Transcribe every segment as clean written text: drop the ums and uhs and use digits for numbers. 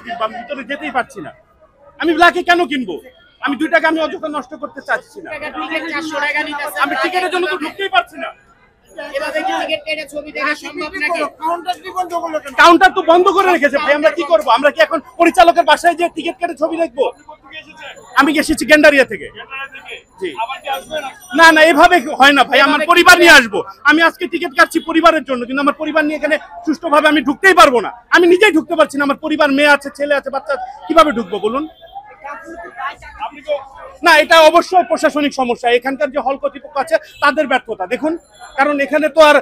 কিনবো? আমি ভিতরে যেতেই পারছি না। আমি ব্ল্যাকে কেন কিনবো? আমি 2 টাকা আমি অযথা নষ্ট করতে চাচ্ছি না। আমি টিকেটের জন্য তো ঢুকতেই পারছি না। কাউন্টার তো বন্ধ করে রেখেছে ভাই, আমরা কি করবো? আমরা কি এখন পরিচালকের বাসায় যে টিকিট কেটে ছবি দেখবো? আমি এসেছি গেন্ডারিয়া থেকে। না না, এভাবে হয় না ভাই, আমার পরিবার নিয়ে আসবো। আমি আজকে টিকিট কাটছি পরিবারের জন্য, কিন্তু আমার পরিবার নিয়ে এখানে সুষ্ঠুভাবে আমি ঢুকতেই পারবো না। আমি নিজেই ঢুকতে পারছি না, আমার পরিবার, মেয়ে আছে, ছেলে আছে, বাচ্চা আছে, কিভাবে ঢুকবো বলুন? না, এটা অবশ্যই প্রশাসনিক সমস্যা। এখানকার যে হল কর্তৃপক্ষ আছে তাদের ব্যর্থতা দেখুন, কারণ এখানে তো আর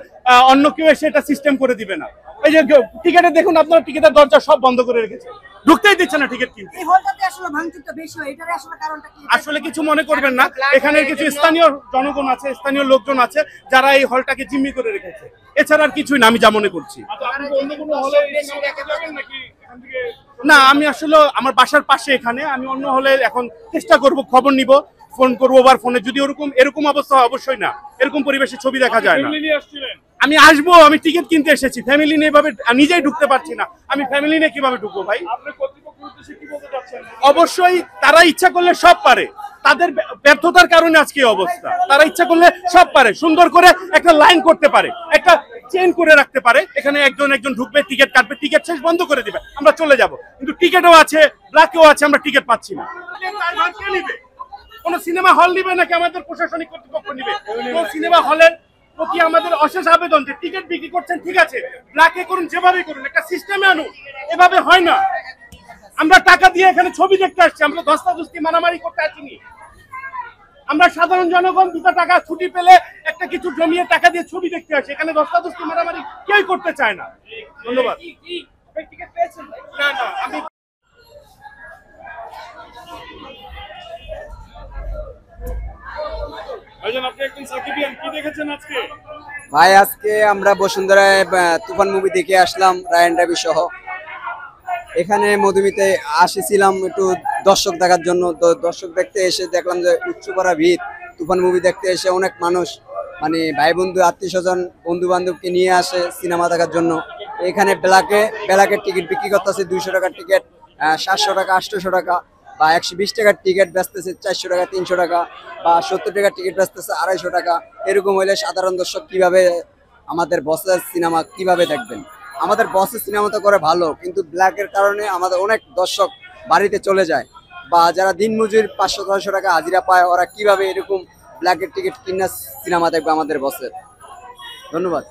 অন্য কেউ এসে এটা সিস্টেম করে দিবে না। এই যে টিকেটে দেখুন, আপনার টিকেটের দরজা সব বন্ধ করে রেখেছে, ঢুকতেই দিচ্ছে না টিকিট কিনতে। এই হলটাতে আসলে ভাঙচুরটা বেশি হয়, এটার আসলে কারণটা কি? আসলে কিছু মনে করবেন না, এখানে কিছু স্থানীয় জনগণ আছে, স্থানীয় লোকজন আছে যারা এই হলটাকে জিম্মি করে রেখেছে, এছাড়া আর কিছুই না আমি যা মনে করছি। না, আমি আসলে আমার বাসার পাশে এখানে, আমি অন্য হলে এখন চেষ্টা করব, খবর নিব, ফোন করবো আবার ফোনে, যদি এরকম অবস্থা হয় অবশ্যই না, এরকম পরিবেশে ছবি দেখা যায় না। আমি আসবো, আমি টিকিট কিনতে এসেছি, ফ্যামিলি নিয়ে ভাবে নিজেই ঢুকতে পারছি না, আমি ফ্যামিলি নিয়ে কিভাবে ঢুকবো ভাই? অবশ্যই তারা ইচ্ছা করলে সব পারে, তাদের ব্যর্থতার কারণে আজকে এই অবস্থা। তারা ইচ্ছা করলে সব পারে, সুন্দর করে একটা লাইন করতে পারে, একটা চেইন করে রাখতে পারে, এখানে একজন একজন ঢুকবে, টিকিট কাটবে, টিকিট শেষ বন্ধ করে দিবে, আমরা চলে যাব। কিন্তু টিকিটও আছে, ব্ল্যাকেও আছে, আমরা টিকিট পাচ্ছি না। কোন সিনেমা হল নিবে নাকি আমাদের প্রশাসনিক কর্তৃপক্ষ নিবে? কোন সিনেমা হলের প্রতি আমাদের অশেষ আবেদন যে টিকিট বিক্রি করছেন ঠিক আছে, ব্ল্যাকে করুন, যেভাবে করুন, একটা সিস্টেমে আনুন। এভাবে হয় না। আমরা টাকা দিয়ে এখানে ছবি দেখতে আসছি, আমরা ধস্তাধস্তি মারামারি করতে আসিনি। আমরা সাধারণ জনগণ 2 টাকা ছুটি পেলে একটা কিছু জমিয়ে টাকা দিয়ে ছবি দেখতে আসি, এখানে ধস্তাধস্তি মারামারি কেউ করতে চায় না। ধন্যবাদ। না না, আমি ভাই আজকে আমরা বসুন্ধরায় তুফান মুভি দেখে আসলাম, রায়ান রাবি সহ। এখানে মধুমিতে আসেছিলাম একটু দর্শক দেখার জন্য, তো দর্শক দেখতে এসে দেখলাম যে উচ্চ করা ভিড়। তুফান মুভি দেখতে এসে অনেক মানুষ, মানে ভাই বন্ধু, আত্মীয় স্বজন, বন্ধু বান্ধবকে নিয়ে আসে সিনেমা দেখার জন্য। এখানে বেলাকের টিকিট বিক্রি করতেছে 200 টাকার টিকিট 700 টাকা, 800 টাকা, বা 120 টাকার টিকিট বেচতেছে 400 টাকা, 300 টাকা, বা 70 টাকার টিকিট বেচতেছে 250 টাকা। এরকম হইলে সাধারণ দর্শক কিভাবে আমাদের বসের সিনেমা কিভাবে দেখবেন? আমাদের বসের সিনেমা তো করে ভালো, কিন্তু ব্ল্যাকের কারণে আমাদের অনেক দর্শক বাড়িতে চলে যায়, বা যারা দিনমজুর 500-600 টাকা হাজিরা পায়, ওরা কিভাবে এরকম ব্ল্যাকের টিকিট কিনে সিনেমা দেখবে আমাদের বসের? ধন্যবাদ।